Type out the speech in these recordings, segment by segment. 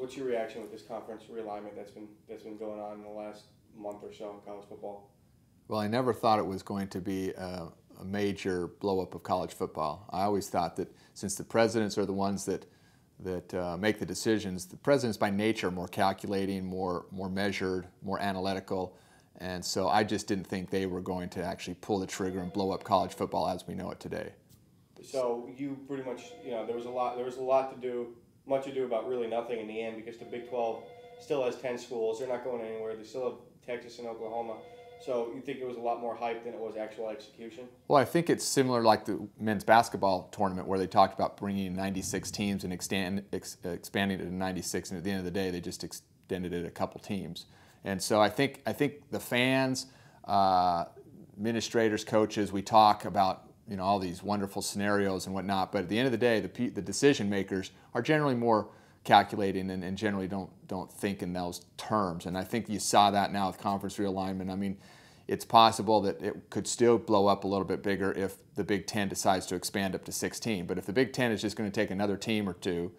What's your reaction with this conference realignment that's been going on in the last month or so in college football? Well, I never thought it was going to be a major blow-up of college football. I always thought that since the presidents are the ones that make the decisions, the presidents by nature are more calculating, more measured, more analytical, and so I just didn't think they were going to actually pull the trigger and blow up college football as we know it today. So you pretty much, there was a lot to do, much ado about really nothing in the end, because the Big 12 still has 10 schools. They're not going anywhere. They still have Texas and Oklahoma. So you think it was a lot more hype than it was actual execution? Well, I think it's similar like the men's basketball tournament where they talked about bringing 96 teams and expanding it to 96, and at the end of the day they just extended it a couple teams. And so I think the fans, administrators, coaches, we talk about all these wonderful scenarios and whatnot, but at the end of the day the decision makers are generally more calculating and generally don't think in those terms. And I think you saw that now with conference realignment. I mean, it's possible that it could still blow up a little bit bigger if the Big Ten decides to expand up to 16. But if the Big Ten is just going to take another team or two,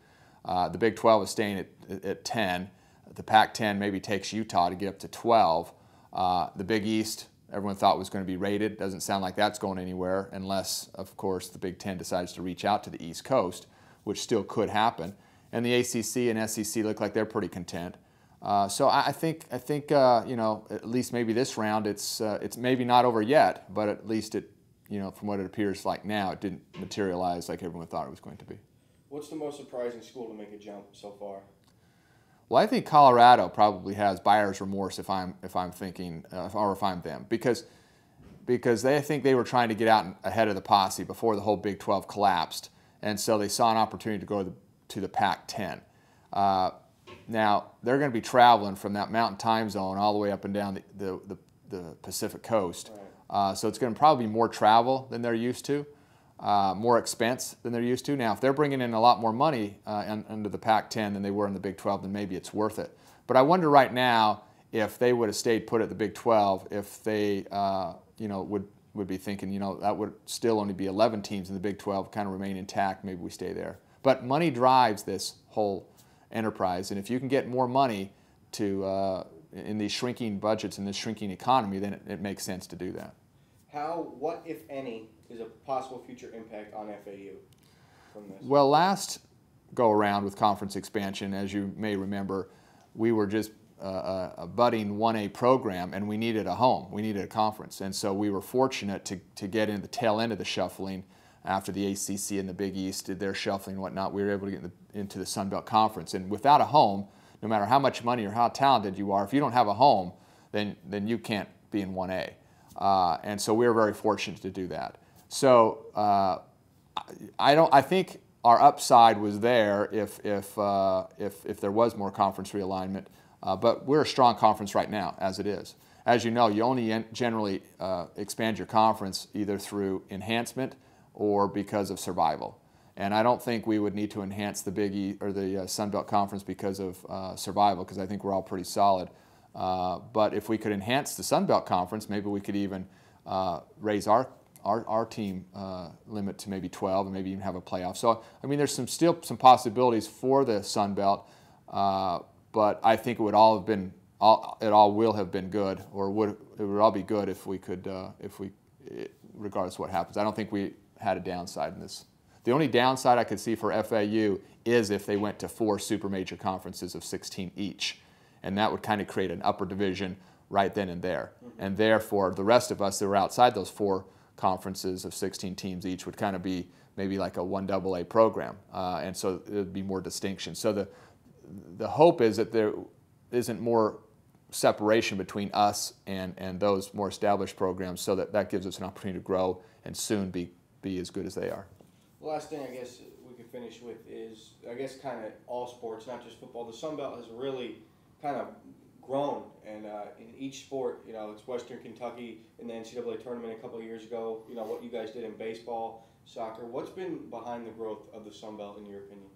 the Big 12 is staying at 10. The Pac-10 maybe takes Utah to get up to 12. The Big East, everyone thought was going to be rated. Doesn't sound like that's going anywhere unless, of course, the Big Ten decides to reach out to the East Coast, which still could happen. And the ACC and SEC look like they're pretty content. So I think at least maybe this round it's maybe not over yet, but at least it from what it appears like now, it didn't materialize like everyone thought it was going to be. What's the most surprising school to make a jump so far? Well, I think Colorado probably has buyer's remorse if I'm thinking or if I'm them, because I think they were trying to get out ahead of the posse before the whole Big 12 collapsed, and so they saw an opportunity to go to the Pac-10. Now they're going to be traveling from that mountain time zone all the way up and down the Pacific coast, right. So it's going to probably be more travel than they're used to, more expense than they're used to. Now if they're bringing in a lot more money under the Pac-10 than they were in the Big 12, then maybe it's worth it. But I wonder right now if they would have stayed put at the Big 12, if they would be thinking that would still only be 11 teams in the Big 12, kind of remain intact. Maybe we stay there. But money drives this whole enterprise, and if you can get more money to in these shrinking budgets in this shrinking economy, then it makes sense to do that. What if any is a possible future impact on FAU from this? Well, last go around with conference expansion, as you may remember, we were just a budding 1A program, and we needed a home, we needed a conference, and so we were fortunate to get in the tail end of the shuffling. After the ACC and the Big East did their shuffling and whatnot, we were able to get into the Sun Belt Conference. And without a home, no matter how much money or how talented you are, if you don't have a home, then you can't be in 1A. And so we were very fortunate to do that. So I think our upside was there if there was more conference realignment. But we're a strong conference right now, as it is. As you know, you only generally expand your conference either through enhancement or because of survival. And I don't think we would need to enhance the Big East or the Sun Belt Conference because of survival, because I think we're all pretty solid. But if we could enhance the Sun Belt Conference, maybe we could even raise our team limit to maybe 12 and maybe even have a playoff. So I mean, there's still some possibilities for the Sun Belt, but I think it would all have been it all will have been good, or it would all be good if we could regardless of what happens. I don't think we had a downside in this. The only downside I could see for FAU is if they went to 4 super major conferences of 16 each, and that would kind of create an upper division right then and there. And therefore, the rest of us that were outside those 4 conferences of 16 teams each would kind of be maybe like a 1AA program, and so it would be more distinction. So the hope is that there isn't more separation between us and those more established programs, so that gives us an opportunity to grow and soon be as good as they are. The last thing I guess we could finish with is, I guess, kind of all sports, not just football. The Sun Belt has really kind of grown, and in each sport, it's Western Kentucky in the NCAA tournament a couple of years ago, what you guys did in baseball, soccer. What's been behind the growth of the Sun Belt in your opinion?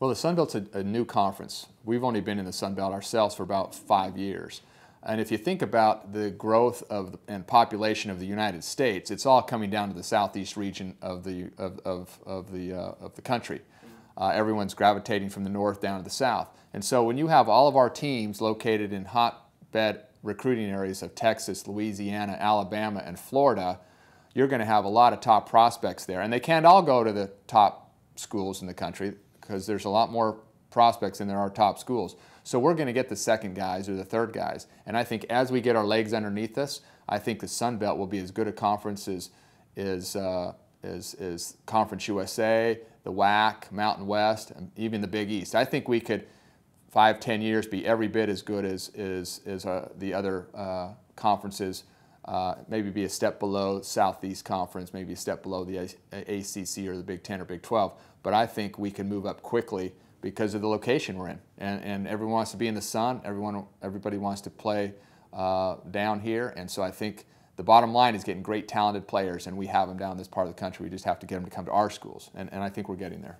Well, the Sun Belt's a new conference. We've only been in the Sun Belt ourselves for about 5 years. And if you think about the growth and population of the United States, it's all coming down to the southeast region of the country. everyone's gravitating from the north down to the south. And so when you have all of our teams located in hotbed recruiting areas of Texas, Louisiana, Alabama, and Florida, you're going to have a lot of top prospects there. And they can't all go to the top schools in the country because there's a lot more prospects than there are top schools. So we're going to get the second guys or the third guys. And I think as we get our legs underneath us, I think the Sun Belt will be as good a conference as Conference USA, the WAC, Mountain West, and even the Big East. I think we could, 5-10 years, be every bit as good as the other conferences. Maybe be a step below Southeast Conference, maybe a step below the ACC or the Big 10 or Big 12. But I think we can move up quickly because of the location we're in. And everyone wants to be in the sun. Everybody wants to play down here. And so I think the bottom line is getting great talented players, and we have them down in this part of the country. We just have to get them to come to our schools. And I think we're getting there.